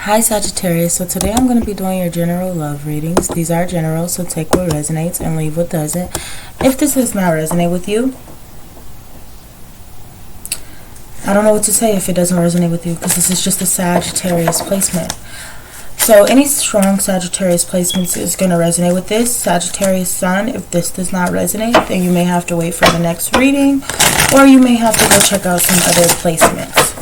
Hi Sagittarius, so today I'm going to be doing your general love readings. These are general, so take what resonates and leave what doesn't. If this does not resonate with you, I don't know what to say if it doesn't resonate with you, because this is just a Sagittarius placement. So any strong Sagittarius placements is going to resonate with this. Sagittarius Sun, if this does not resonate, then you may have to wait for the next reading, or you may have to go check out some other placements.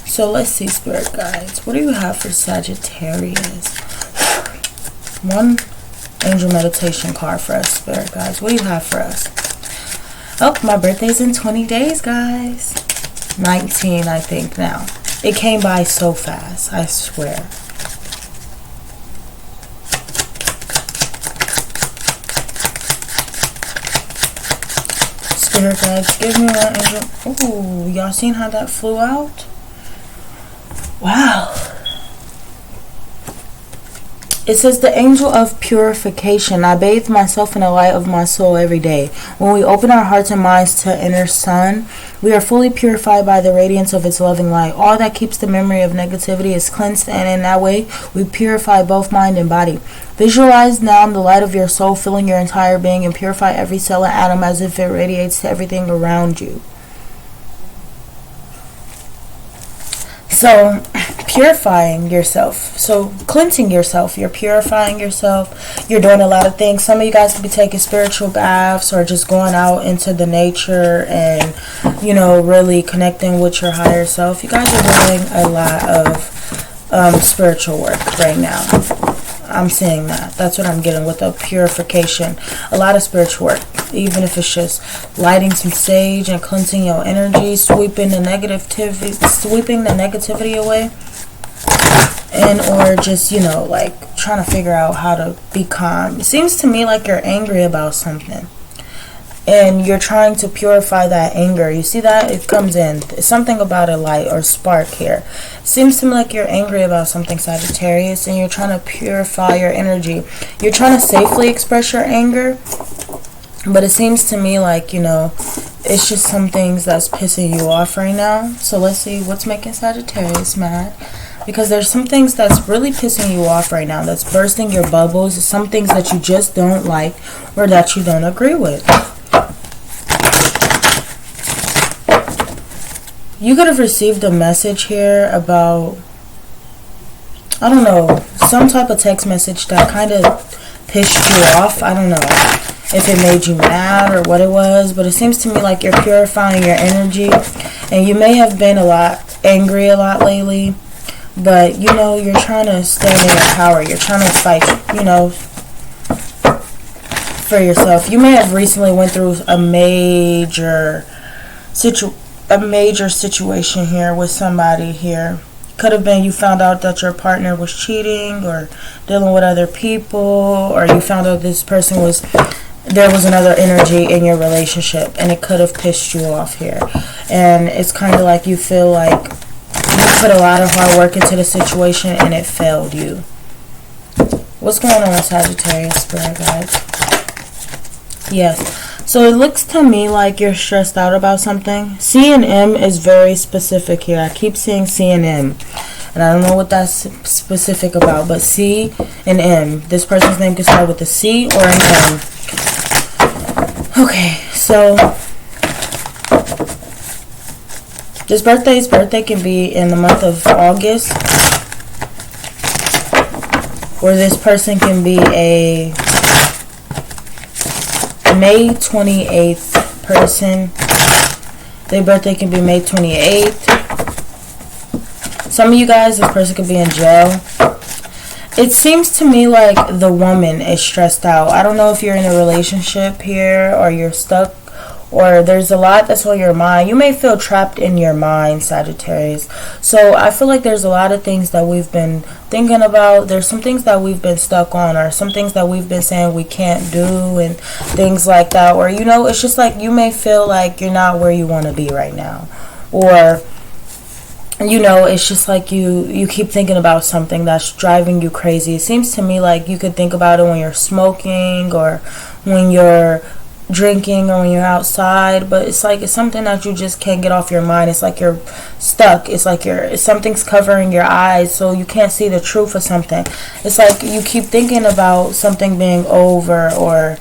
So let's see, Spirit Guides. What do you have for Sagittarius? One angel meditation card for us, Spirit Guides. What do you have for us? Oh, my birthday's in 20 days, guys. 19, I think now. It came by so fast, I swear. Spirit Guides, give me one angel. Ooh, y'all seen how that flew out? Wow. It says, the angel of purification. I bathe myself in the light of my soul every day. When we open our hearts and minds to inner sun, we are fully purified by the radiance of its loving light. All that keeps the memory of negativity is cleansed, and in that way, we purify both mind and body. Visualize now the light of your soul filling your entire being and purify every cell and atom as if it radiates to everything around you. So, purifying yourself. So, cleansing yourself. You're purifying yourself. You're doing a lot of things. Some of you guys could be taking spiritual baths or just going out into the nature and, you know, really connecting with your higher self. You guys are doing a lot of spiritual work right now. I'm seeing that. That's what I'm getting with the purification. A lot of spiritual work. Even if it's just lighting some sage and cleansing your energy, sweeping the negativity away. And or just, you know, like trying to figure out how to be calm. It seems to me like you're angry about something. And you're trying to purify that anger. You see that? It comes in. It's something about a light or spark here. It seems to me like you're angry about something, Sagittarius, and you're trying to purify your energy. You're trying to safely express your anger, but it seems to me like, you know, it's just some things that's pissing you off right now. So let's see what's making Sagittarius mad. Because there's some things that's really pissing you off right now. That's bursting your bubbles. Some things that you just don't like or that you don't agree with. You could have received a message here about, I don't know, some type of text message that kind of pissed you off. I don't know if it made you mad or what it was, but it seems to me like you're purifying your energy, and you may have been angry a lot lately, but you know, you're trying to stand in your power. You're trying to fight, you know, for yourself. You may have recently went through a major situation here with somebody here. Could have been you found out that your partner was cheating or dealing with other people, or you found out there was another energy in your relationship, and it could have pissed you off here. And it's kind of like you feel like you put a lot of hard work into the situation and it failed you. What's going on with Sagittarius, Spirit Guides? Yes. So it looks to me like you're stressed out about something. C and M is very specific here. I keep seeing C and M. And I don't know what that's specific about. But C and M. This person's name can start with a C or an M. Okay. So this birthday can be in the month of August. Or this person can be a May 28th person. Their birthday can be May 28th. Some of you guys, this person could be in jail. It seems to me like the woman is stressed out. I don't know if you're in a relationship here or you're stuck, or there's a lot that's on your mind. You may feel trapped in your mind, Sagittarius. So I feel like there's a lot of things that we've been thinking about. There's some things that we've been stuck on, or some things that we've been saying we can't do, and things like that. Or, you know, it's just like you may feel like you're not where you want to be right now. Or, you know, it's just like you keep thinking about something that's driving you crazy. It seems to me like you could think about it when you're smoking, or when you're drinking or when you're outside, but it's like it's something that you just can't get off your mind. It's like you're stuck. It's like something's covering your eyes, so you can't see the truth of something. It's like you keep thinking about something being over, or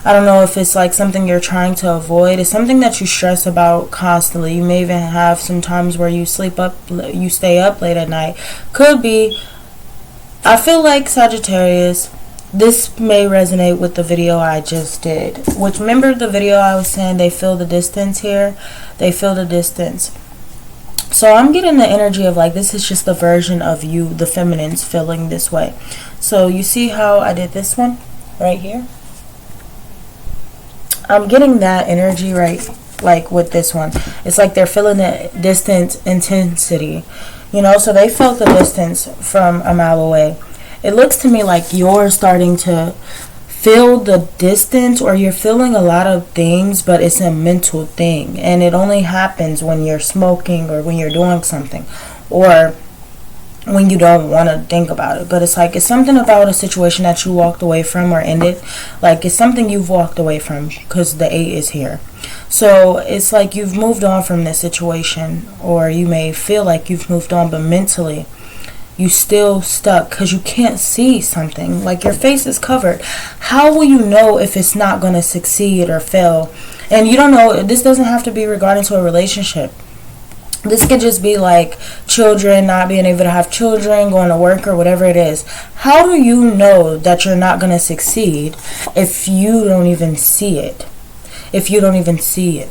I don't know if it's like something you're trying to avoid. It's something that you stress about constantly. You may even have some times where you stay up late at night. Could be. I feel like Sagittarius, this may resonate with the video I just did. Which, remember the video I was saying they feel the distance here? They feel the distance. So I'm getting the energy of like this is just the version of you, the feminines, feeling this way. So you see how I did this one right here? I'm getting that energy right, like with this one. It's like they're feeling the distance intensity. You know, so they felt the distance from a mile away. It looks to me like you're starting to feel the distance, or you're feeling a lot of things, but it's a mental thing. And it only happens when you're smoking or when you're doing something, or when you don't want to think about it. But it's like it's something about a situation that you walked away from or ended. Like it's something you've walked away from, because the 8 is here. So it's like you've moved on from this situation, or you may feel like you've moved on, but mentally you still stuck because you can't see something. Like your face is covered. How will you know if it's not going to succeed or fail? And you don't know. This doesn't have to be regarding to a relationship. This could just be like children, not being able to have children, going to work, or whatever it is. How do you know that you're not going to succeed if you don't even see it? If you don't even see it.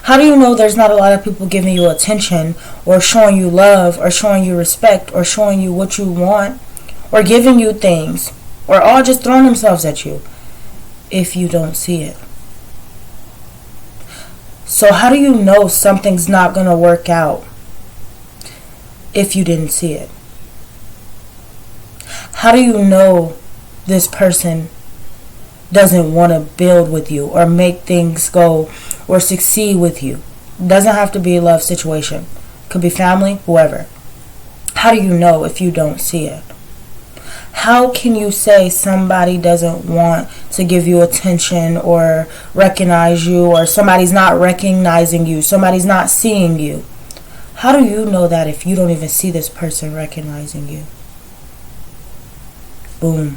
How do you know there's not a lot of people giving you attention, or showing you love, or showing you respect, or showing you what you want, or giving you things, or all just throwing themselves at you, if you don't see it? So how do you know something's not going to work out if you didn't see it? How do you know this person doesn't want to build with you or make things go or succeed with you? Doesn't have to be a love situation. Could be family, whoever. How do you know if you don't see it? How can you say somebody doesn't want to give you attention or recognize you, or somebody's not recognizing you, somebody's not seeing you? How do you know that if you don't even see this person recognizing you? Boom.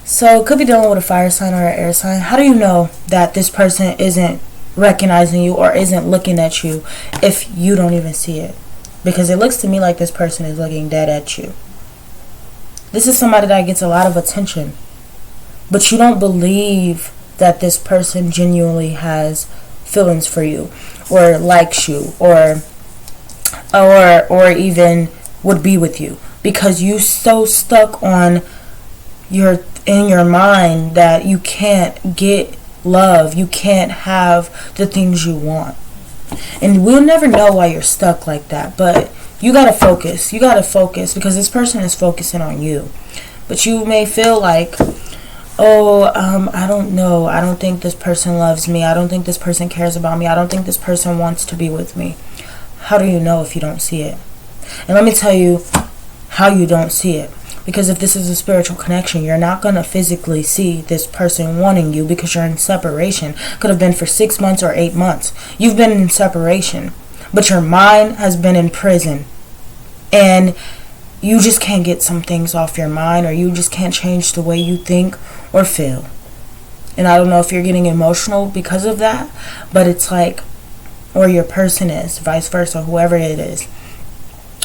So it could be dealing with a fire sign or an air sign. How do you know that this person isn't recognizing you or isn't looking at you if you don't even see it? Because it looks to me like this person is looking dead at you. This is somebody that gets a lot of attention, but you don't believe that this person genuinely has feelings for you, or likes you, or even would be with you, because you so stuck on in your mind that you can't get love, you can't have the things you want. And we'll never know why you're stuck like that, but you gotta focus. You gotta focus, because this person is focusing on you. But you may feel like, I don't know. I don't think this person loves me. I don't think this person cares about me. I don't think this person wants to be with me. How do you know if you don't see it? And let me tell you how you don't see it. Because if this is a spiritual connection, you're not going to physically see this person wanting you, because you're in separation. Could have been for 6 months or 8 months. You've been in separation, but your mind has been in prison. And you just can't get some things off your mind, or you just can't change the way you think or feel. And I don't know if you're getting emotional because of that, but it's like, or your person is, vice versa, whoever it is.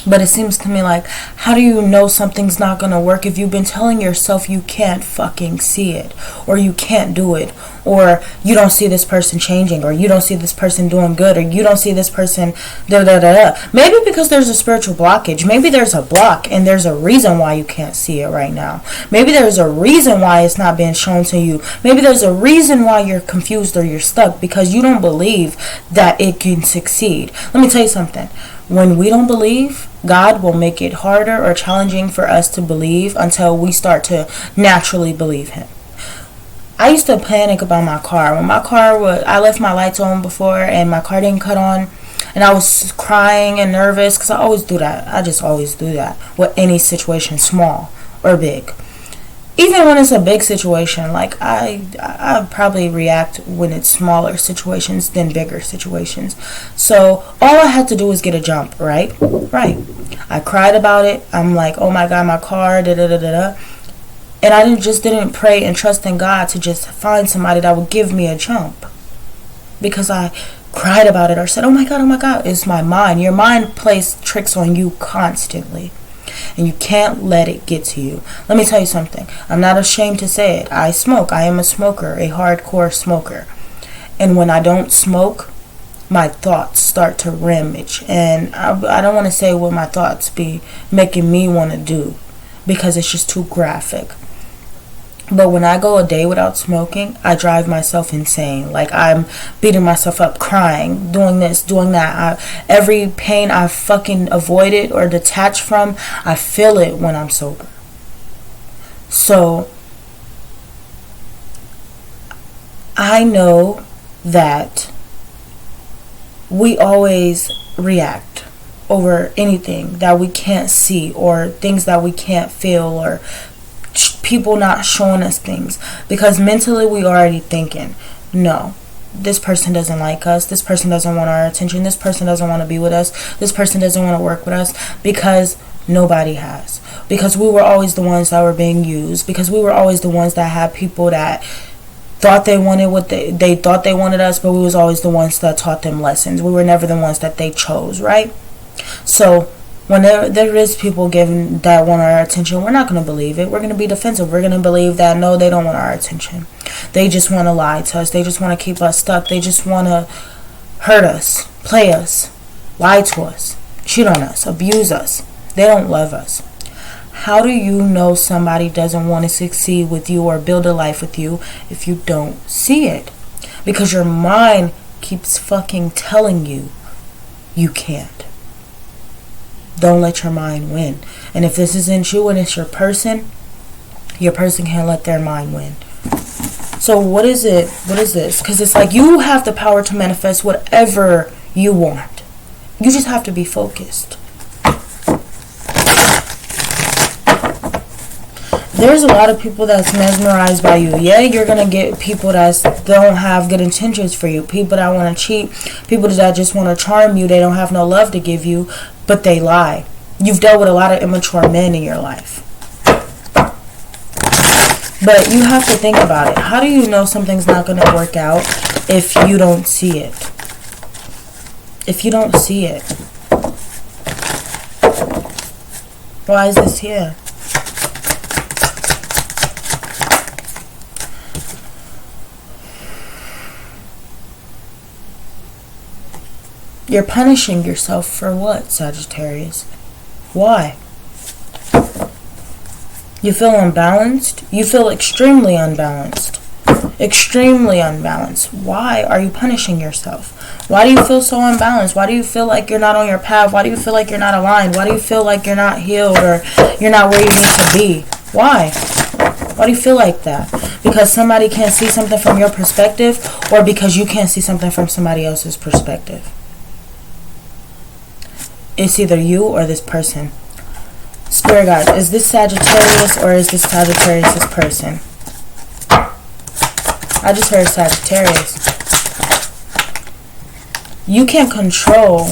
But it seems to me like, how do you know something's not going to work if you've been telling yourself you can't fucking see it, or you can't do it, or you don't see this person changing, or you don't see this person doing good, or you don't see this person Maybe because there's a spiritual blockage. Maybe there's a block and there's a reason why you can't see it right now. Maybe there's a reason why it's not being shown to you. Maybe there's a reason why you're confused or you're stuck, because you don't believe that it can succeed. Let me tell you something. When we don't believe, God will make it harder or challenging for us to believe until we start to naturally believe Him. I used to panic about my car. When my car I left my lights on before and my car didn't cut on, and I was crying and nervous, because I always do that. I just always do that with any situation, small or big. even when it's a big situation, like I probably react when it's smaller situations than bigger situations. So all I had to do was get a jump, right? I cried about it. I'm like, oh my God, my car, da da da da da. And I didn't pray and trust in God to just find somebody that would give me a jump, because I cried about it or said, oh my God. It's my mind. Your mind plays tricks on you constantly, and you can't let it get to you. Let me tell you something. I'm not ashamed to say it. I smoke. I am a smoker, a hardcore smoker. And when I don't smoke, my thoughts start to ramage. And I don't want to say what my thoughts be making me want to do, because it's just too graphic. But when I go a day without smoking, I drive myself insane. Like, I'm beating myself up, crying, doing this, doing that. Every pain I fucking avoided or detached from, I feel it when I'm sober. So, I know that we always react over anything that we can't see, or things that we can't feel, or people not showing us things, because mentally we already thinking, no, this person doesn't like us, this person doesn't want our attention, this person doesn't want to be with us, this person doesn't want to work with us, because nobody has, because we were always the ones that were being used, because we were always the ones that had people that thought they wanted what they thought they wanted us, but we was always the ones that taught them lessons. We were never the ones that they chose, right? So when there is people giving that want our attention, we're not going to believe it. We're going to be defensive. We're going to believe that, no, they don't want our attention. They just want to lie to us. They just want to keep us stuck. They just want to hurt us, play us, lie to us, cheat on us, abuse us. They don't love us. How do you know somebody doesn't want to succeed with you or build a life with you if you don't see it? Because your mind keeps fucking telling you you can't. Don't let your mind win. And if this isn't you and it's your person can't let their mind win. So what is it? What is this? Because it's like you have the power to manifest whatever you want. You just have to be focused. There's a lot of people that's mesmerized by you. Yeah, you're going to get people that don't have good intentions for you. People that want to cheat. People that just want to charm you. They don't have no love to give you, but they lie. You've dealt with a lot of immature men in your life. But you have to think about it. How do you know something's not going to work out if you don't see it? If you don't see it. Why is this here? You're punishing yourself for what, Sagittarius? Why? You feel unbalanced? You feel extremely unbalanced. Extremely unbalanced. Why are you punishing yourself? Why do you feel so unbalanced? Why do you feel like you're not on your path? Why do you feel like you're not aligned? Why do you feel like you're not healed, or you're not where you need to be? Why? Why do you feel like that? Because somebody can't see something from your perspective, or because you can't see something from somebody else's perspective? It's either you or this person. Spirit guide, is this Sagittarius or is this Sagittarius' person? I just heard Sagittarius. You can control.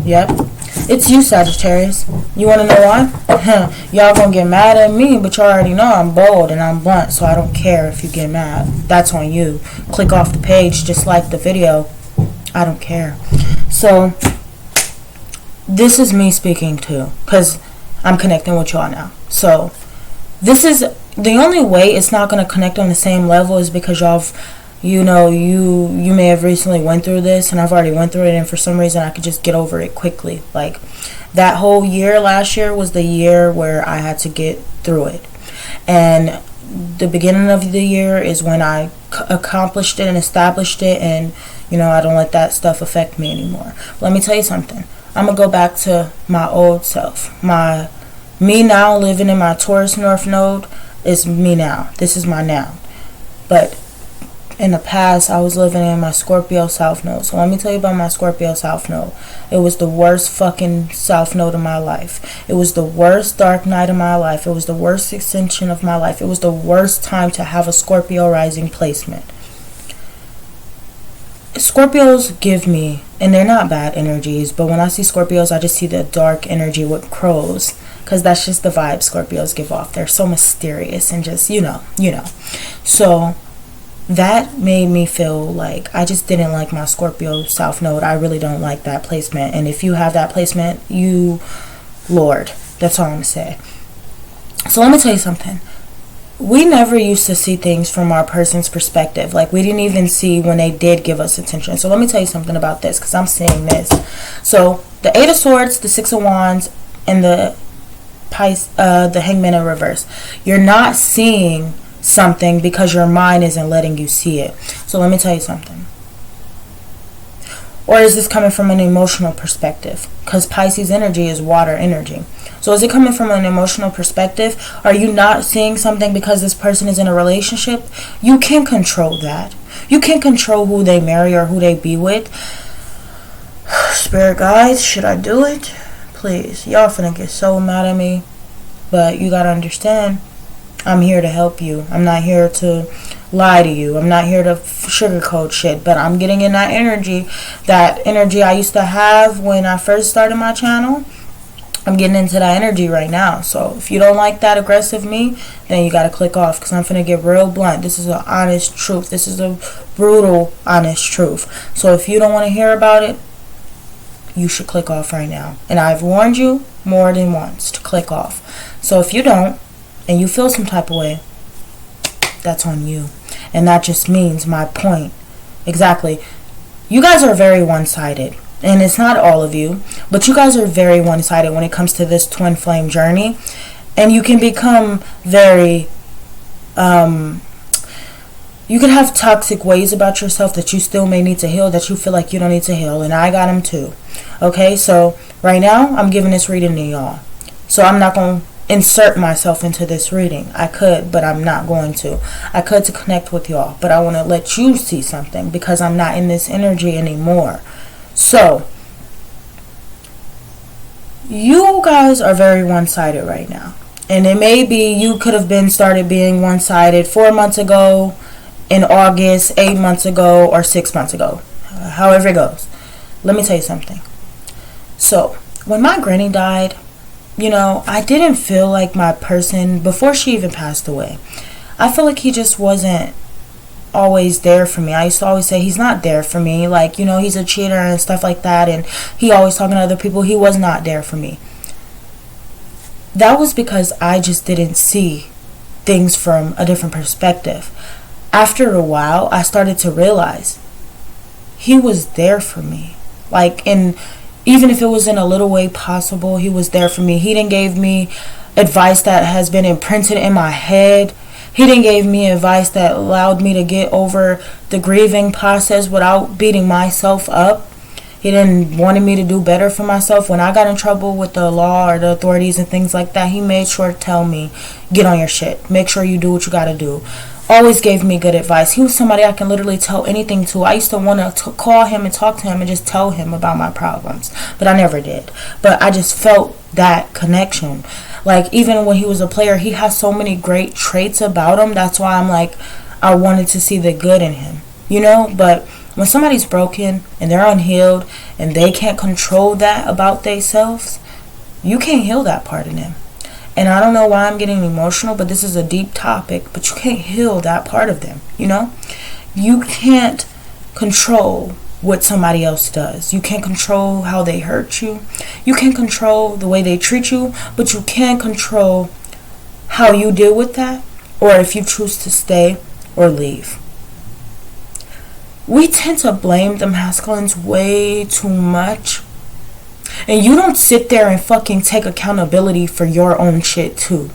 Yep. It's you, Sagittarius. You want to know why? Y'all gonna get mad at me, but y'all already know I'm bold and I'm blunt, so I don't care if you get mad. That's on you. Click off the page, just like the video. I don't care. So, this is me speaking too, because I'm connecting with y'all now. So, this is the only way it's not going to connect on the same level is because y'all, you may have recently went through this, and I've already went through it, and for some reason I could just get over it quickly. Like, that whole year last year was the year where I had to get through it. And the beginning of the year is when I accomplished it and established it, and I don't let that stuff affect me anymore. Let me tell you something. I'm going to go back to my old self. Me now living in my Taurus North node is me now. This is my now. But in the past, I was living in my Scorpio South Node. So let me tell you about my Scorpio South Node. It was the worst fucking South Node of my life. It was the worst dark night of my life. It was the worst extension of my life. It was the worst time to have a Scorpio rising placement. Scorpios give me, and they're not bad energies, but when I see Scorpios, I just see the dark energy with crows, because that's just the vibe Scorpios give off. They're so mysterious and just, you know. So that made me feel like I just didn't like my Scorpio South Node. I really don't like that placement. And if you have that placement, you, Lord, that's all I'm going to say. So let me tell you something. We never used to see things from our person's perspective. Like, we didn't even see when they did give us attention. So let me tell you something about this, because I'm seeing this. So the Eight of Swords, the Six of Wands, and the Hangman in reverse. You're not seeing something because your mind isn't letting you see it. So let me tell you something. Or is this coming from an emotional perspective? Because Pisces energy is water energy. So is it coming from an emotional perspective? Are you not seeing something because this person is in a relationship? You can't control that. You can't control who they marry or who they be with. Spirit guides, should I do it? Please. Y'all finna get so mad at me. But you gotta understand, I'm here to help you. I'm not here to lie to you. I'm not here to sugarcoat shit. But I'm getting in that energy. That energy I used to have when I first started my channel. I'm getting into that energy right now. So if you don't like that aggressive me, then you gotta click off, because I'm finna get real blunt. This is an honest truth. This is a brutal, honest truth. So if you don't want to hear about it, you should click off right now. And I've warned you more than once to click off. So if you don't, and you feel some type of way, that's on you. And that just means my point. Exactly. You guys are very one-sided. And it's not all of you, but you guys are very one-sided when it comes to this twin flame journey. And you can become very, you can have toxic ways about yourself that you still may need to heal, that you feel like you don't need to heal. And I got them too. Okay, so right now, I'm giving this reading to y'all. So I'm not going to insert myself into this reading. I could, but I'm not going to. I could to connect with y'all, but I want to let you see something, because I'm not in this energy anymore. So, you guys are very one-sided right now. And it may be you could have started being one-sided 4 months ago, in August, 8 months ago, or 6 months ago. However it goes. Let me tell you something. So, when my granny died, I didn't feel like my person, before she even passed away, I feel like he just wasn't always there for me. I used to always say he's not there for me. Like, he's a cheater and stuff like that. And he always talking to other people. He was not there for me. That was because I just didn't see things from a different perspective. After a while, I started to realize he was there for me. Like, even if it was in a little way possible, he was there for me. He didn't give me advice that has been imprinted in my head. He didn't give me advice that allowed me to get over the grieving process without beating myself up. He didn't want me to do better for myself. When I got in trouble with the law or the authorities and things like that, he made sure to tell me, get on your shit. Make sure you do what you gotta do. Always gave me good advice. He was somebody I can literally tell anything to. I used to want to call him and talk to him and just tell him about my problems. But I never did. But I just felt that connection. Like, even when he was a player, he has so many great traits about him. That's why I'm like, I wanted to see the good in him. But when somebody's broken and they're unhealed and they can't control that about themselves, you can't heal that part of them. And I don't know why I'm getting emotional, but this is a deep topic. But you can't heal that part of them, You can't control what somebody else does. You can't control how they hurt you. You can't control the way they treat you. But you can control how you deal with that, or if you choose to stay or leave. We tend to blame the masculines way too much. And you don't sit there and fucking take accountability for your own shit too.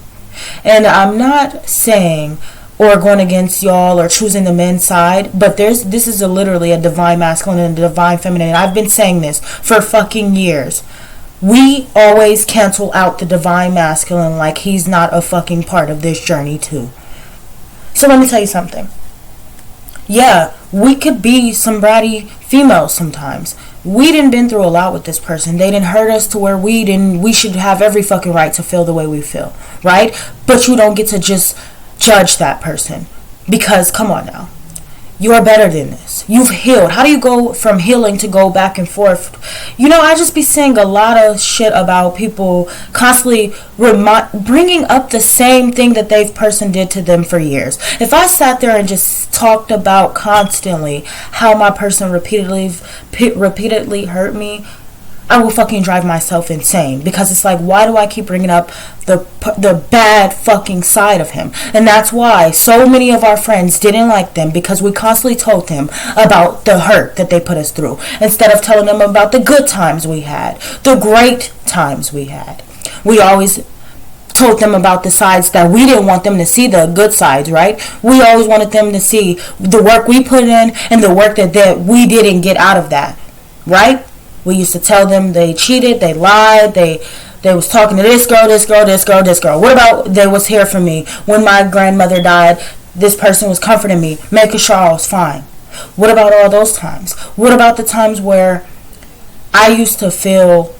And I'm not saying or going against y'all or choosing the men's side, but this is literally a divine masculine and a divine feminine. And I've been saying this for fucking years. We always cancel out the divine masculine like he's not a fucking part of this journey too. So let me tell you something. Yeah, we could be some bratty females sometimes. We didn't been through a lot with this person. They didn't hurt us to where we should have every fucking right to feel the way we feel, right? But you don't get to just judge that person. Because, come on now. You are better than this. You've healed. How do you go from healing to go back and forth? I just be seeing a lot of shit about people constantly bringing up the same thing that they've person did to them for years. If I sat there and just talked about constantly how my person repeatedly hurt me, I will fucking drive myself insane, because it's like, why do I keep bringing up the bad fucking side of him? And that's why so many of our friends didn't like them, because we constantly told them about the hurt that they put us through instead of telling them about the good times we had, the great times we had. We always told them about the sides that we didn't want them to see, the good sides, right? We always wanted them to see the work we put in and the work that we didn't get out of that, right? We used to tell them they cheated, they lied, they was talking to this girl. What about they was here for me when my grandmother died? This person was comforting me, making sure I was fine. What about all those times? What about the times where I used to feel,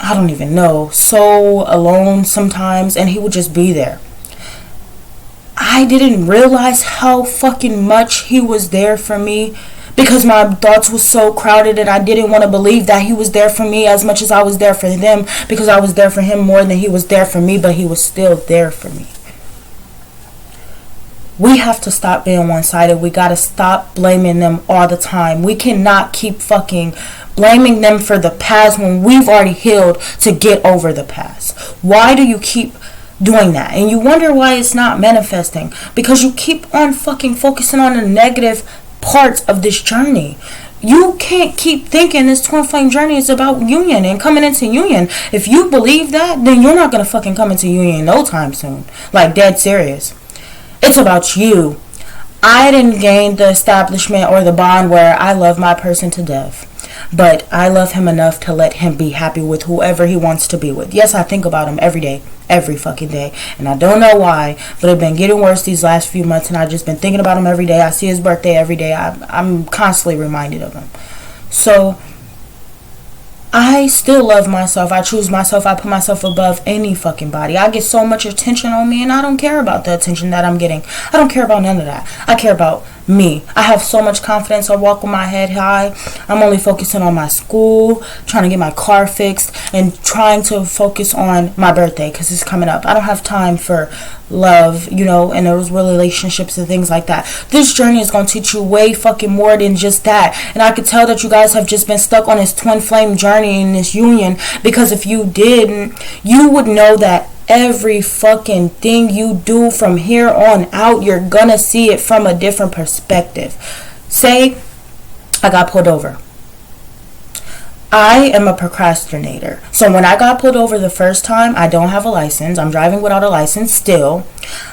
I don't even know, so alone sometimes, and he would just be there? I didn't realize how fucking much he was there for me, because my thoughts were so crowded, and I didn't want to believe that he was there for me as much as I was there for them, because I was there for him more than he was there for me, but he was still there for me. We have to stop being one-sided. We got to stop blaming them all the time. We cannot keep fucking blaming them for the past when we've already healed to get over the past. Why do you keep doing that? And you wonder why it's not manifesting, because you keep on fucking focusing on the negative parts of this journey. You can't keep thinking this twin flame journey is about union and coming into union. If you believe that, then you're not gonna fucking come into union no time soon. Like, dead serious. It's about you. I didn't gain the establishment or the bond where I love my person to death, but I love him enough to let him be happy with whoever he wants to be with. Yes, I think about him every day, every fucking day, and I don't know why, but it's been getting worse these last few months, and I've just been thinking about him every day. I see his birthday every day. I'm constantly reminded of him. So I still love myself. I choose myself. I put myself above any fucking body. I get so much attention on me, and I don't care about the attention that I'm getting. I don't care about none of that. I care about me. I have so much confidence. I walk with my head high. I'm only focusing on my school, trying to get my car fixed, and trying to focus on my birthday because it's coming up. I don't have time for love, and those relationships and things like that. This journey is going to teach you way fucking more than just that. And I could tell that you guys have just been stuck on this twin flame journey in this union, because if you didn't, you would know that every fucking thing you do from here on out, you're gonna see it from a different perspective. Say I got pulled over. I am a procrastinator. So when I got pulled over the first time, I don't have a license. I'm driving without a license still.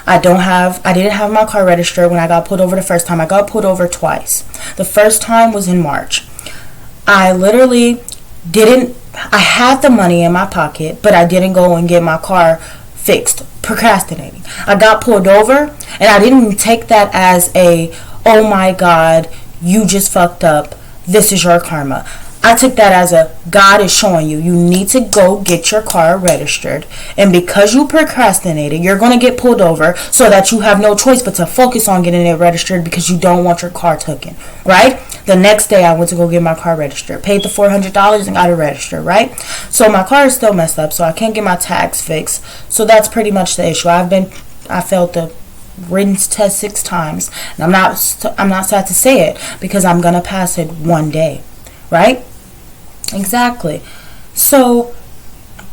I didn't have my car registered when I got pulled over the first time. I got pulled over twice. The first time was in March. I had the money in my pocket, but I didn't go and get my car fixed. Procrastinating. I got pulled over, and I didn't take that as oh my God, you just fucked up. This is your karma. I took that as God is showing you need to go get your car registered. And because you procrastinated, you're going to get pulled over, so that you have no choice but to focus on getting it registered, because you don't want your car taken, right? The next day I went to go get my car registered, paid the $400 and got it registered, right? So my car is still messed up, so I can't get my tags fixed. So that's pretty much the issue. I failed the written test 6 times, and I'm not sad to say it, because I'm going to pass it one day, right? Exactly. So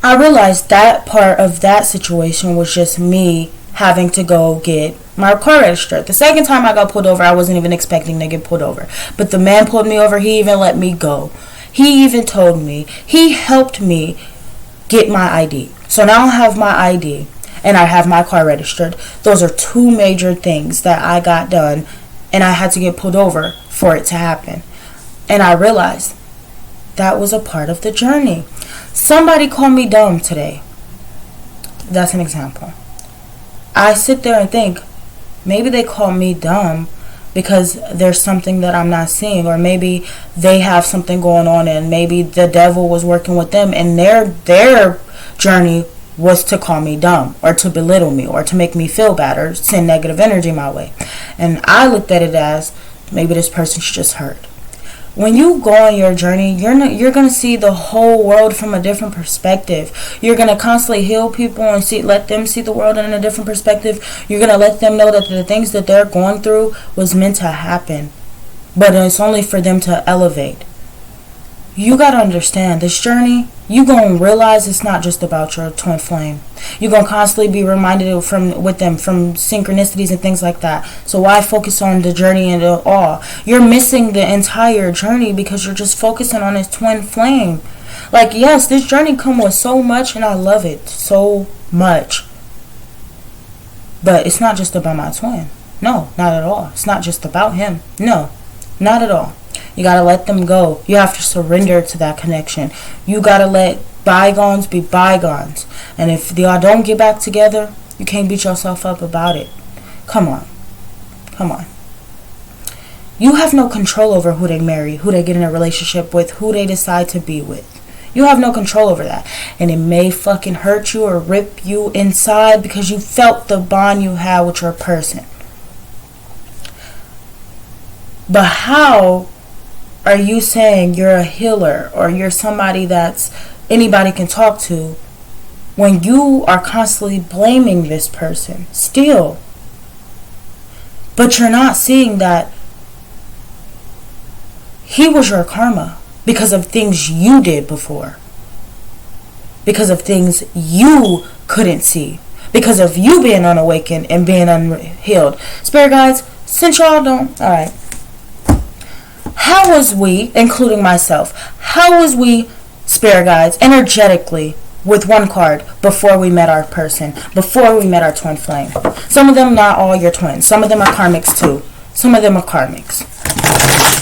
I realized that part of that situation was just me having to go get my car registered. The second time I got pulled over, I wasn't even expecting to get pulled over. But the man pulled me over. He even let me go. He even told me. He helped me get my ID. So now I have my ID and I have my car registered. Those are 2 major things that I got done, and I had to get pulled over for it to happen. And I realized that was a part of the journey. Somebody called me dumb today. That's an example. I sit there and think, maybe they called me dumb because there's something that I'm not seeing, or maybe they have something going on, and maybe the devil was working with them, and their journey was to call me dumb, or to belittle me, or to make me feel bad, or send negative energy my way. And I looked at it as, maybe this person's just hurt. When you go on your journey, you're going to see the whole world from a different perspective. You're going to constantly heal people and let them see the world in a different perspective. You're going to let them know that the things that they're going through was meant to happen, but it's only for them to elevate. You got to understand, this journey, you're going to realize it's not just about your twin flame. You're going to constantly be reminded with them from synchronicities and things like that. So why focus on the journey and all? You're missing the entire journey because you're just focusing on his twin flame. Like, yes, this journey comes with so much, and I love it so much. But it's not just about my twin. No, not at all. It's not just about him. No, not at all. You got to let them go. You have to surrender to that connection. You got to let bygones be bygones. And if y'all don't get back together, you can't beat yourself up about it. Come on. Come on. You have no control over who they marry, who they get in a relationship with, who they decide to be with. You have no control over that. And it may fucking hurt you or rip you inside because you felt the bond you had with your person. But how are you saying you're a healer, or you're somebody that's anybody can talk to, when you are constantly blaming this person still? But you're not seeing that he was your karma because of things you did before, because of things you couldn't see, because of you being unawakened and being unhealed. Spirit guides, since y'all don't, alright, how was we, including myself, how was we, spirit guides, energetically with one card before we met our person, before we met our twin flame? Some of them, not all your twins. Some of them are karmics too. Some of them are karmics.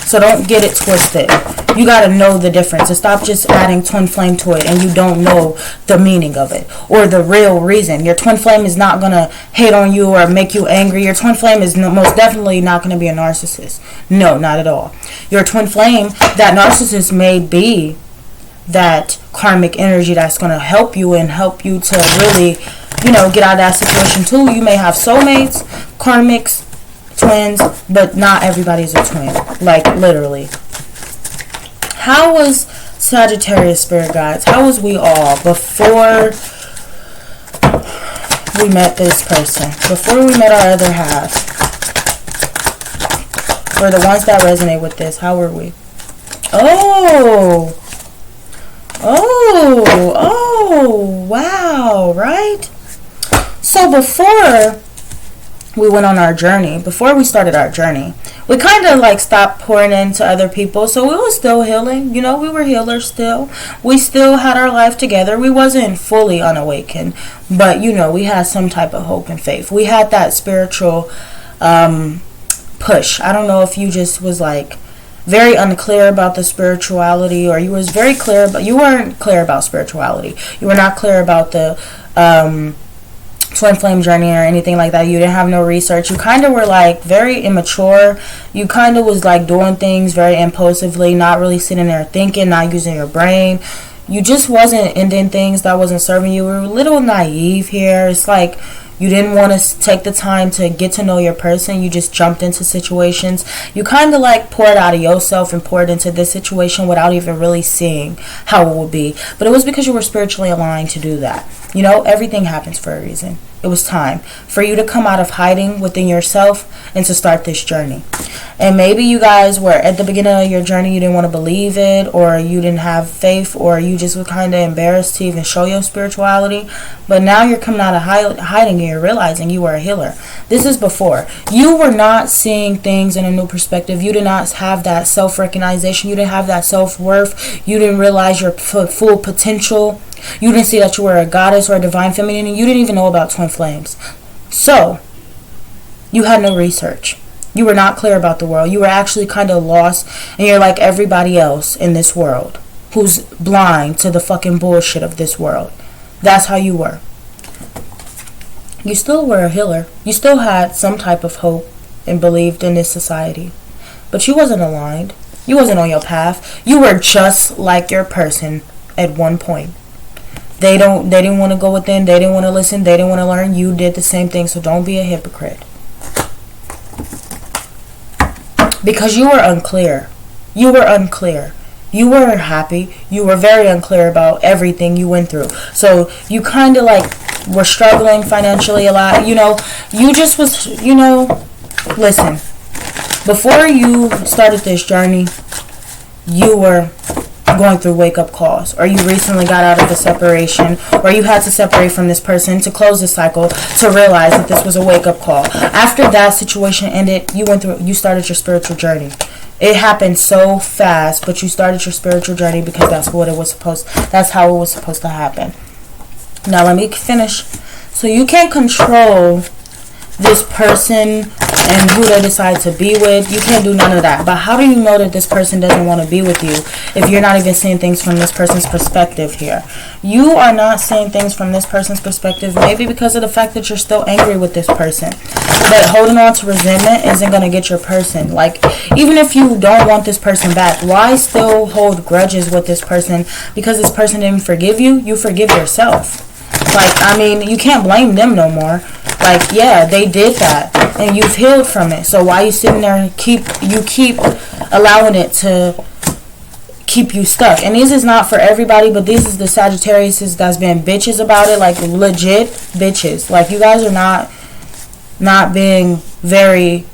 So don't get it twisted. You got to know the difference. And stop just adding twin flame to it and you don't know the meaning of it or the real reason. Your twin flame is not going to hate on you or make you angry. Your twin flame is most definitely not going to be a narcissist. No, not at all. Your twin flame, that narcissist may be that karmic energy that's going to help you and help you to really, get out of that situation too. You may have soulmates, karmics, twins, but not everybody's a twin. Like, literally. How was Sagittarius, spirit guides? How was we all before we met this person? Before we met our other half? For the ones that resonate with this, how were we? Oh, wow, right? So before we went on our journey, before we started our journey, we kind of like stopped pouring into other people. So we were still healing, we were healers still. We still had our life together. We wasn't fully unawakened, but we had some type of hope and faith. We had that spiritual push. I don't know if you just was like very unclear about the spirituality, or you was very clear, but you weren't clear about spirituality. You were not clear about the twin flame journey or anything like that. You didn't have no research. You kind of were like very immature. You kind of was like doing things very impulsively, not really sitting there thinking, not using your brain. You just wasn't ending things that wasn't serving you. We were a little naive here. It's like you didn't want to take the time to get to know your person. You just jumped into situations. You kind of like poured out of yourself and poured into this situation without even really seeing how it would be. But it was because you were spiritually aligned to do that. Everything happens for a reason. It was time for you to come out of hiding within yourself and to start this journey. And maybe you guys were at the beginning of your journey, you didn't want to believe it, or you didn't have faith, or you just were kind of embarrassed to even show your spirituality. But now you're coming out of hiding and you're realizing you were a healer. This is before. You were not seeing things in a new perspective. You did not have that self-recognition. You didn't have that self-worth. You didn't realize your full potential. You didn't see that you were a goddess or a divine feminine, and you didn't even know about twin flames. So, you had no research. You were not clear about the world. You were actually kind of lost, and you're like everybody else in this world who's blind to the fucking bullshit of this world. That's how you were. You still were a healer. You still had some type of hope and believed in this society. But you wasn't aligned. You wasn't on your path. You were just like your person at one point. They didn't want to go within. They didn't want to listen. They didn't want to learn. You did the same thing. So don't be a hypocrite. Because you were unclear. You were unclear. You weren't happy. You were very unclear about everything you went through. So you kind of like were struggling financially a lot. You know, you just was, you know, listen. Before you started this journey, you were going through wake-up calls, or you recently got out of a separation, or you had to separate from this person to close the cycle to realize that this was a wake-up call. After that situation ended, you started your spiritual journey. It happened so fast, but you started your spiritual journey because that's how it was supposed to happen. Now let me finish. So you can't control this person and who they decide to be with. You can't do none of that. But how do you know that this person doesn't want to be with you if you're not even seeing things from this person's perspective here? You are not seeing things from this person's perspective, maybe because of the fact that you're still angry with this person. But holding on to resentment isn't going to get your person. Like, even if you don't want this person back, why still hold grudges with this person? Because this person didn't forgive you, you forgive yourself. Like, I mean, you can't blame them no more. Like, yeah, they did that, and you've healed from it. So why are you sitting there and keep allowing it to keep you stuck? And this is not for everybody, but this is the Sagittarius that's been bitches about it, like legit bitches. Like, you guys are not being very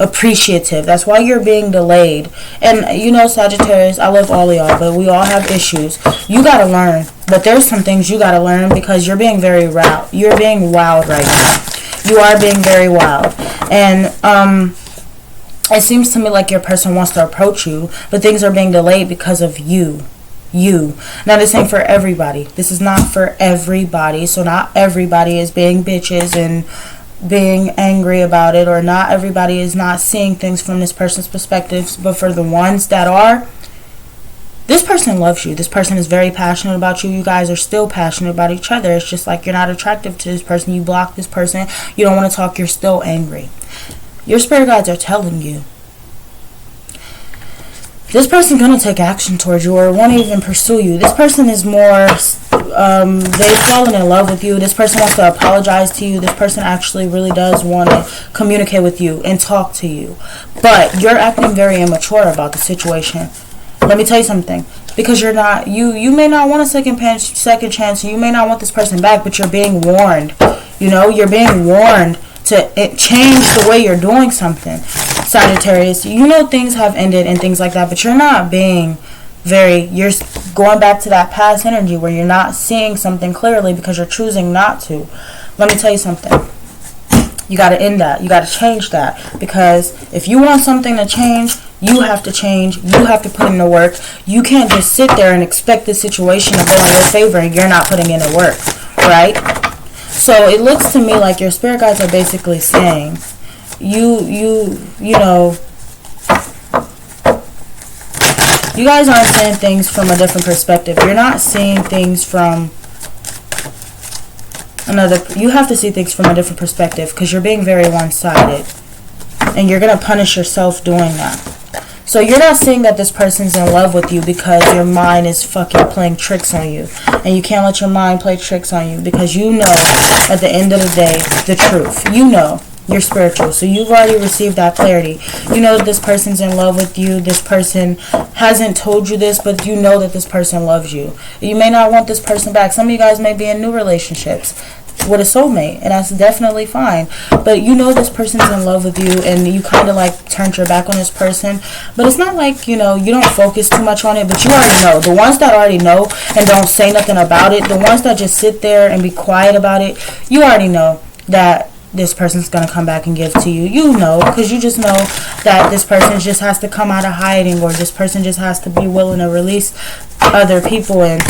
appreciative. That's why you're being delayed. And you know, Sagittarius, I love all of y'all, but we all have issues. You gotta learn. But there's some things you gotta learn because you're being very wild. You're being wild right now. You are being very wild. And it seems to me like your person wants to approach you, but things are being delayed because of you. Now, this ain't for everybody. This is not for everybody. So not everybody is being bitches and being angry about it, or not everybody is not seeing things from this person's perspectives. But for the ones that are, this person loves you. This person is very passionate about you. You guys are still passionate about each other. It's just like you're not attractive to this person. You block this person. You don't want to talk. You're still angry. Your spirit guides are telling you this person's going to take action towards you, or won't even pursue you. This person is more, they've fallen in love with you. This person wants to apologize to you. This person actually really does want to communicate with you and talk to you. But you're acting very immature about the situation. Let me tell you something. Because you're not, you may not want a second chance. You may not want this person back, but you're being warned. You know, you're being warned to change the way you're doing something. Sagittarius, you know things have ended and things like that, but you're not being you're going back to that past energy where you're not seeing something clearly because you're choosing not to. Let me tell you something. You got to end that. You got to change that, because if you want something to change, you have to change. You have to put in the work. You can't just sit there and expect the situation to go in your favor and you're not putting in the work, right? So it looks to me like your spirit guides are basically saying, you know, you guys aren't seeing things from a different perspective. You're not seeing things from you have to see things from a different perspective, because you're being very one-sided. And you're going to punish yourself doing that. So you're not seeing that this person's in love with you because your mind is fucking playing tricks on you. And you can't let your mind play tricks on you, because you know at the end of the day the truth. You know you're spiritual. So you've already received that clarity. You know that this person's in love with you. This person hasn't told you this, but you know that this person loves you. You may not want this person back. Some of you guys may be in new relationships with a soulmate, and that's definitely fine. But you know this person's in love with you, and you kind of like turned your back on this person. But it's not like, you know, you don't focus too much on it, but you already know. The ones that already know and don't say nothing about it, the ones that just sit there and be quiet about it, you already know that this person's going to come back and give to you. You know, because you just know that this person just has to come out of hiding, or this person just has to be willing to release other people and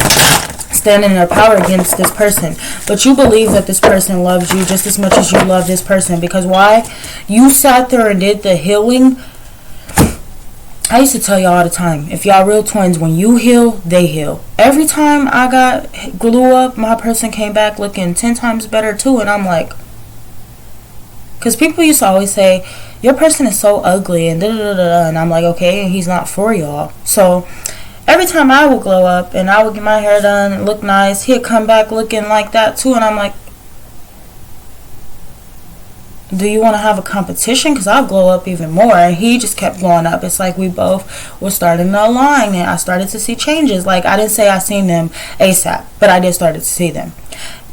stand in their power against this person. But you believe that this person loves you just as much as you love this person. Because why? You sat there and did the healing. I used to tell y'all all the time, if y'all real twins, when you heal, they heal. Every time I got glue up, my person came back looking 10 times better too. And I'm like, Because people used to always say, your person is so ugly and da-da-da-da, and I'm like, okay, he's not for y'all. So every time I would glow up and I would get my hair done and look nice, he'd come back looking like that too, and I'm like, do you want to have a competition? Because I'll glow up even more. And he just kept glowing up. It's like we both were starting to align, and I started to see changes. Like, I didn't say I seen them ASAP, but I did start to see them.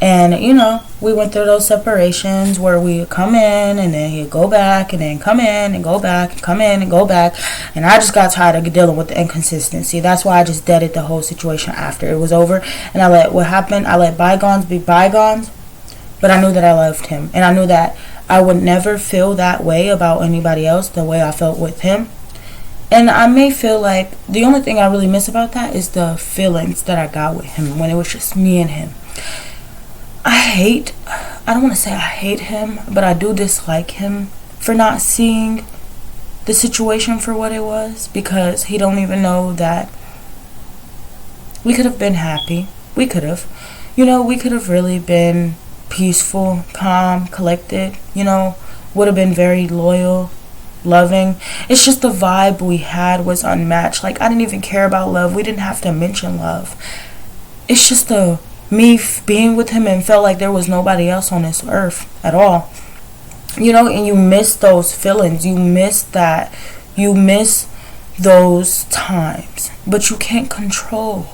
And, you know, we went through those separations where we would come in and then he'd go back and then come in and go back and come in and go back. And I just got tired of dealing with the inconsistency. That's why I just deaded the whole situation after it was over. And I let what happened, I let bygones be bygones. But I knew that I loved him. And I knew that I would never feel that way about anybody else the way I felt with him. And I may feel like the only thing I really miss about that is the feelings that I got with him when it was just me and him. I don't want to say I hate him, but I do dislike him for not seeing the situation for what it was, because he don't even know that we could have been happy. We could have. You know, we could have really been peaceful, calm, collected, you know, would have been very loyal, loving. It's just the vibe we had was unmatched. Like, I didn't even care about love. We didn't have to mention love. It's just me being with him and felt like there was nobody else on this earth at all. You know, and you miss those feelings. You miss that. You miss those times. But you can't control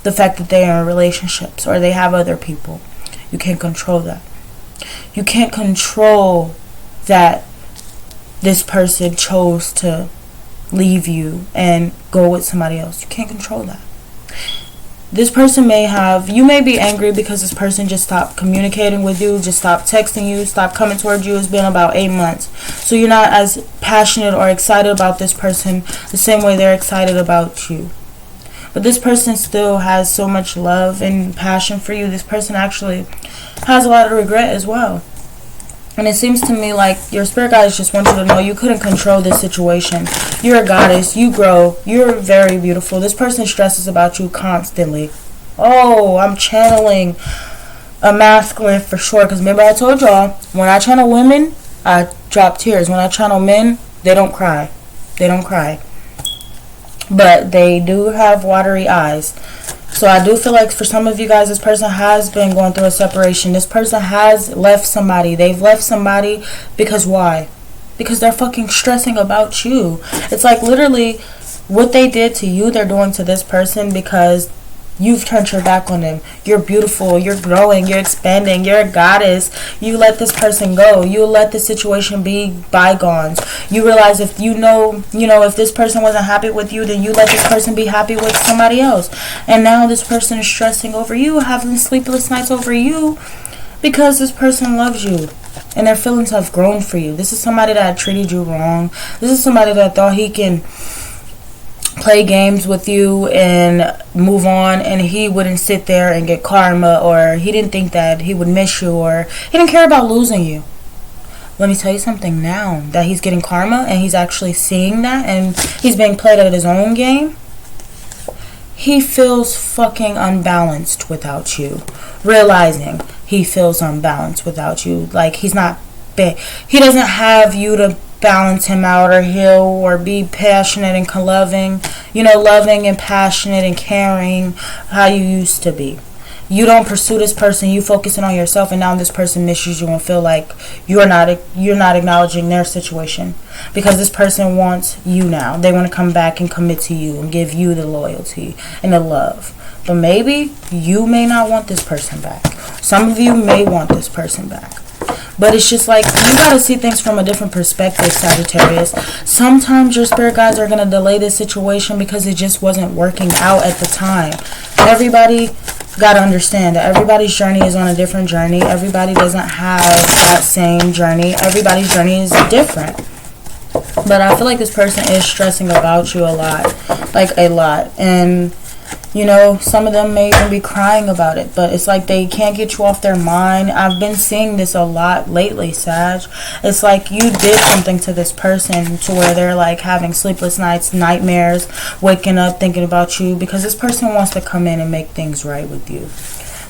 the fact that they are in relationships or they have other people. You can't control that. You can't control that this person chose to leave you and go with somebody else. You can't control that. This person you may be angry because this person just stopped communicating with you, just stopped texting you, stopped coming towards you. It's been about 8 months. So you're not as passionate or excited about this person the same way they're excited about you. But this person still has so much love and passion for you. This person actually has a lot of regret as well. And it seems to me like your spirit guides just want you to know you couldn't control this situation. You're a goddess. You grow. You're very beautiful. This person stresses about you constantly. Oh, I'm channeling a masculine for sure. Because remember I told y'all, when I channel women, I drop tears. When I channel men, they don't cry. They don't cry. But they do have watery eyes. So I do feel like for some of you guys, this person has been going through a separation. This person has left somebody. They've left somebody because why? Because they're fucking stressing about you. It's like literally what they did to you, they're doing to this person because you've turned your back on them. You're beautiful. You're growing. You're expanding. You're a goddess. You let this person go. You let the situation be bygones. You realize if if this person wasn't happy with you, then you let this person be happy with somebody else. And now this person is stressing over you, having sleepless nights over you because this person loves you. And their feelings have grown for you. This is somebody that treated you wrong. This is somebody that thought he can play games with you and move on, and he wouldn't sit there and get karma, or he didn't think that he would miss you, or he didn't care about losing you. Let me tell you something now, that he's getting karma and he's actually seeing that and he's being played at his own game. He feels fucking unbalanced without you, realizing he feels unbalanced without you. Like, he doesn't have you to balance him out or heal or be passionate and loving and passionate and caring how you used to be. You don't pursue this person, you focusing on yourself, and now this person misses you and feel like you're not acknowledging their situation because this person wants you now. They want to come back and commit to you and give you the loyalty and the love. But maybe you may not want this person back. Some of you may want this person back. But it's just like, you gotta see things from a different perspective, Sagittarius. Sometimes your spirit guides are gonna delay this situation because it just wasn't working out at the time. Everybody gotta understand that everybody's journey is on a different journey. Everybody doesn't have that same journey. Everybody's journey is different. But I feel like this person is stressing about you a lot. Like, a lot. And some of them may even be crying about it, but it's like they can't get you off their mind. I've been seeing this a lot lately, Sag. It's like you did something to this person to where they're like having sleepless nights, nightmares, waking up thinking about you because this person wants to come in and make things right with you.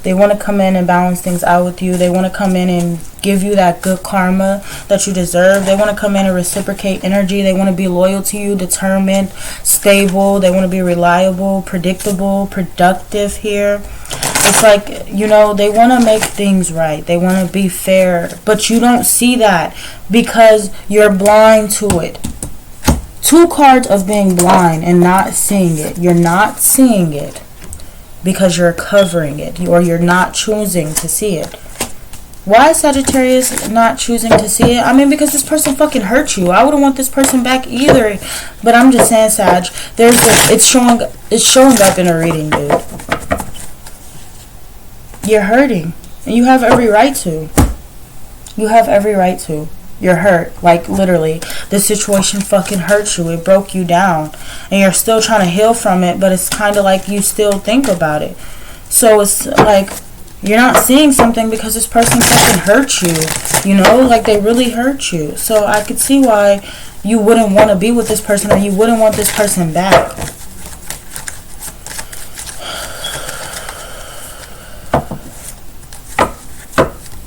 They want to come in and balance things out with you. They want to come in and give you that good karma that you deserve. They want to come in and reciprocate energy. They want to be loyal to you, determined, stable. They want to be reliable, predictable, productive here. It's like, you know, they want to make things right. They want to be fair. But you don't see that because you're blind to it. 2 cards of being blind and not seeing it. You're not seeing it because you're covering it, or you're not choosing to see it. Why is Sagittarius not choosing to see it? I mean, because this person fucking hurt you. I wouldn't want this person back either. But I'm just saying, Sag, it's showing up in a reading, dude. You're hurting. And you have every right to. You have every right to. You're hurt. Like, literally. This situation fucking hurt you. It broke you down. And you're still trying to heal from it. But it's kind of like you still think about it. So it's like you're not seeing something because this person fucking hurt you. You know? Like, they really hurt you. So I could see why you wouldn't want to be with this person, or you wouldn't want this person back.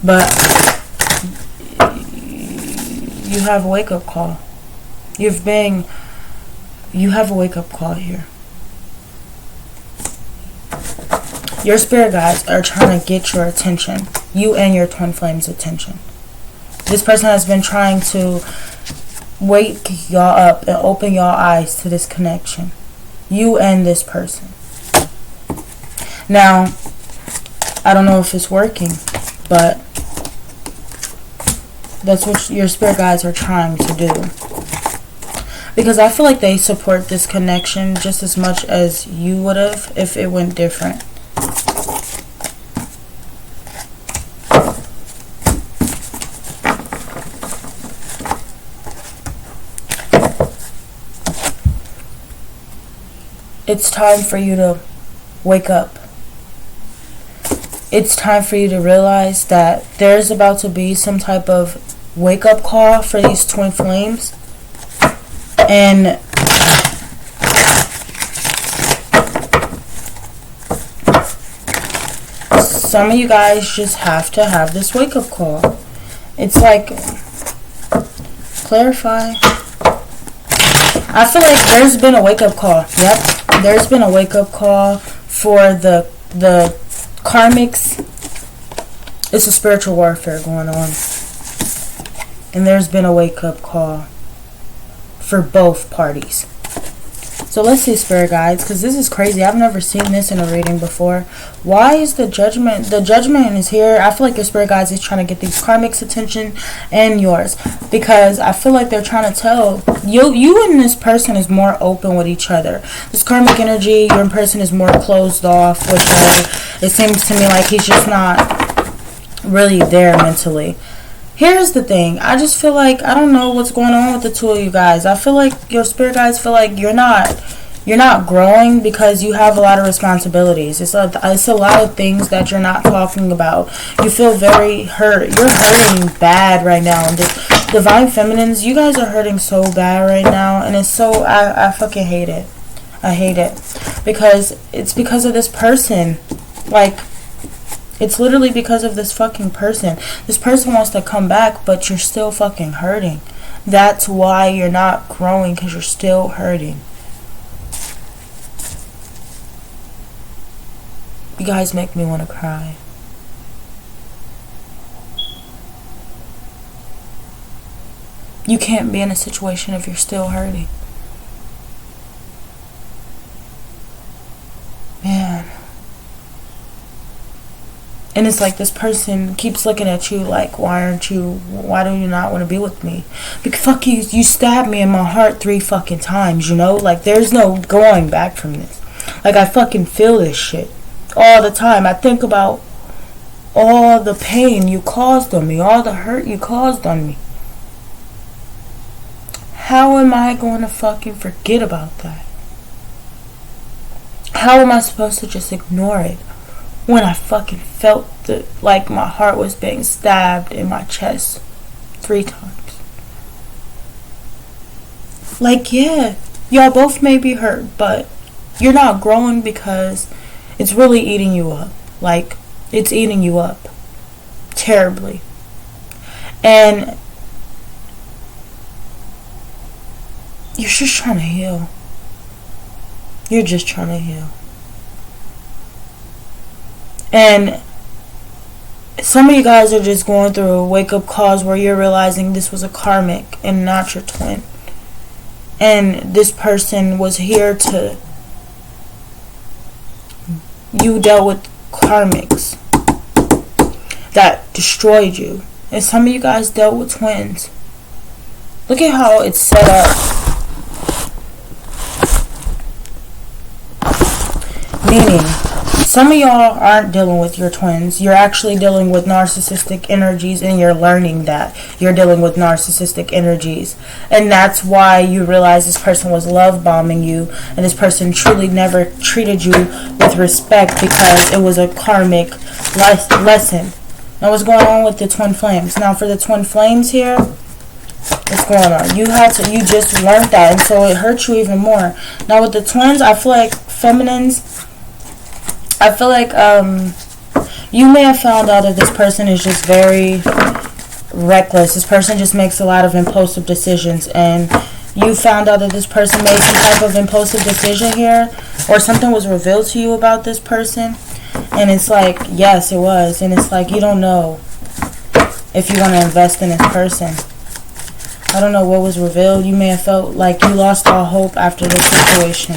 But you have a wake-up call. You have a wake-up call here. Your spirit guides are trying to get your attention. You and your twin flame's attention. This person has been trying to wake y'all up and open y'all eyes to this connection. You and this person. Now, I don't know if it's working, but that's what your spirit guides are trying to do. Because I feel like they support this connection just as much as you would have if it went different. It's time for you to wake up. It's time for you to realize that there's about to be some type of wake-up call for these twin flames. And some of you guys just have to have this wake-up call. It's like, clarify. I feel like there's been a wake-up call. Yep, there's been a wake-up call for the karmics. It's a spiritual warfare going on. And there's been a wake-up call for both parties. So let's see, spirit guides, because this is crazy. I've never seen this in a reading before. Why is the judgment? The judgment is here. I feel like your spirit guides is trying to get these karmics' attention and yours, because I feel like they're trying to tell you and this person is more open with each other. This karmic energy, your person is more closed off with her. It seems to me like he's just not really there mentally. Here's the thing. I just feel like, I don't know what's going on with the two of you guys. I feel like your spirit guides feel like you're not growing because you have a lot of responsibilities. It's a lot of things that you're not talking about. You feel very hurt. You're hurting bad right now. And the Divine Feminines, you guys are hurting so bad right now. And it's so, I fucking hate it. I hate it. Because it's because of this person. Like, it's literally because of this fucking person. This person wants to come back, but you're still fucking hurting. That's why you're not growing, because you're still hurting. You guys make me want to cry. You can't be in a situation if you're still hurting. Man. And it's like this person keeps looking at you like, why do you not want to be with me? Because fuck you stabbed me in my heart 3 fucking times, you know? Like, there's no going back from this. Like, I fucking feel this shit all the time. I think about all the pain you caused on me, all the hurt you caused on me. How am I going to fucking forget about that? How am I supposed to just ignore it when I fucking felt like my heart was being stabbed in my chest 3 times? Like, yeah, y'all both may be hurt, but you're not growing because it's really eating you up. Like, It's eating you up terribly. And you're just trying to heal. You're just trying to heal. And some of you guys are just going through wake-up calls where you're realizing this was a karmic and not your twin. And this person was here to... You dealt with karmics that destroyed you. And some of you guys dealt with twins. Look at how it's set up. Meaning, some of y'all aren't dealing with your twins. You're actually dealing with narcissistic energies, and you're learning that you're dealing with narcissistic energies. And that's why you realize this person was love bombing you, and this person truly never treated you with respect because it was a karmic lesson. Now, what's going on with the twin flames? Now, for the twin flames here, what's going on? You just learned that, and so it hurts you even more. Now, with the twins, I feel like feminines, I feel like you may have found out that this person is just very reckless. This person just makes a lot of impulsive decisions, and you found out that this person made some type of impulsive decision here, or something was revealed to you about this person, and it's like, yes, it was, and it's like you don't know if you want to invest in this person. I don't know what was revealed. You may have felt like you lost all hope after this situation.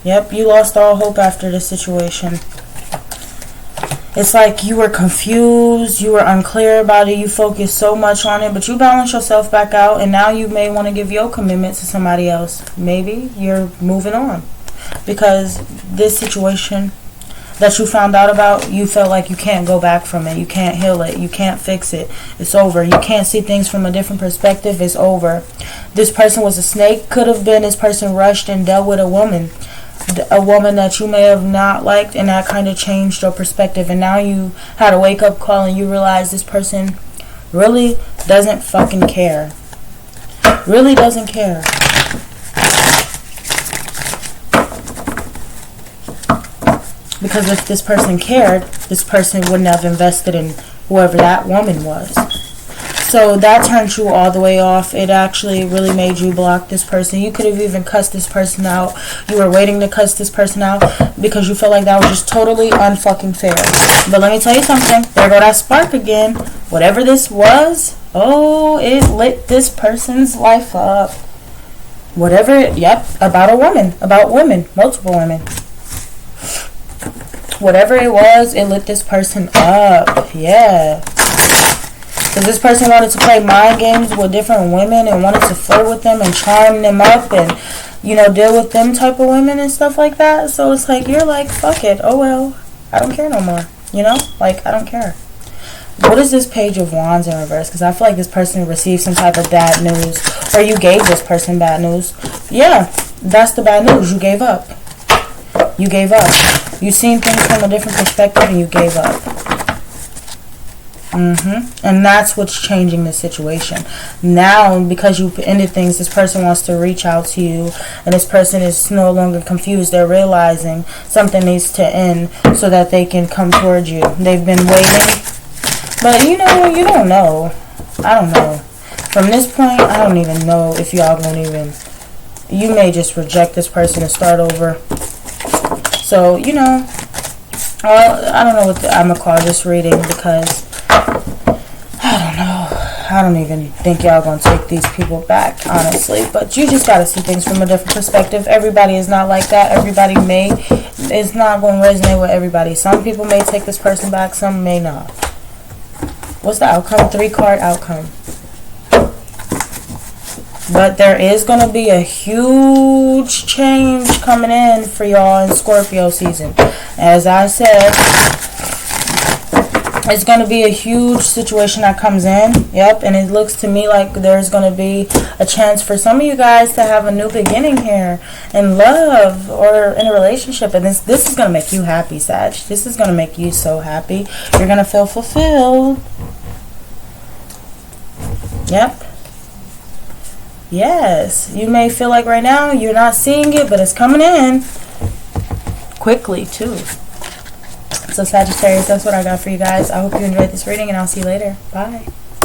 Yep, you lost all hope after this situation. It's like you were confused, you were unclear about it, you focused so much on it, but you balanced yourself back out, and now you may want to give your commitment to somebody else. Maybe you're moving on. Because this situation that you found out about, you felt like you can't go back from it. You can't heal it. You can't fix it. It's over. You can't see things from a different perspective. It's over. This person was a snake. Could have been this person rushed and dealt with a woman. A woman that you may have not liked, and that kind of changed your perspective. And now you had a wake-up call and you realize this person really doesn't fucking care. Really doesn't care. Because if this person cared, this person wouldn't have invested in whoever that woman was. So that turned you all the way off. It actually really made you block this person. You could have even cussed this person out. You were waiting to cuss this person out because you felt like that was just totally unfucking fair. But let me tell you something. There go that spark again. Whatever this was, oh, it lit this person's life up. Whatever, yep, about a woman. About women. Multiple women. Whatever it was, it lit this person up. Yeah. Because this person wanted to play mind games with different women and wanted to flirt with them and charm them up and, you know, deal with them type of women and stuff like that. So it's like, you're like, fuck it. Oh, well, I don't care no more. You know? Like, I don't care. What is this Page of Wands in reverse? Because I feel like this person received some type of bad news. Or you gave this person bad news. Yeah, that's the bad news. You gave up. You gave up. You seen things from a different perspective and you gave up. And that's what's changing the situation. Now, because you ended things, this person wants to reach out to you, and this person is no longer confused. They're realizing something needs to end so that they can come towards you. They've been waiting, but you know, you don't know. I don't know. From this point, I don't even know if y'all gonna even... You may just reject this person and start over. So, you know, I don't know what I'm gonna call this reading because... I don't know. I don't even think y'all gonna take these people back, honestly. But you just gotta see things from a different perspective. Everybody is not like that. Everybody it's not gonna resonate with everybody. Some people may take this person back, some may not. What's the outcome? 3-card outcome. But there is gonna be a huge change coming in for y'all in Scorpio season. As I said, it's going to be a huge situation that comes in. Yep, and it looks to me like there's going to be a chance for some of you guys to have a new beginning here in love or in a relationship. And this is going to make you happy, Sag. This is going to make you so happy. You're going to feel fulfilled. Yep. Yes. You may feel like right now you're not seeing it, but it's coming in. quickly too. So Sagittarius, that's what I got for you guys. I hope you enjoyed this reading, and I'll see you later. Bye.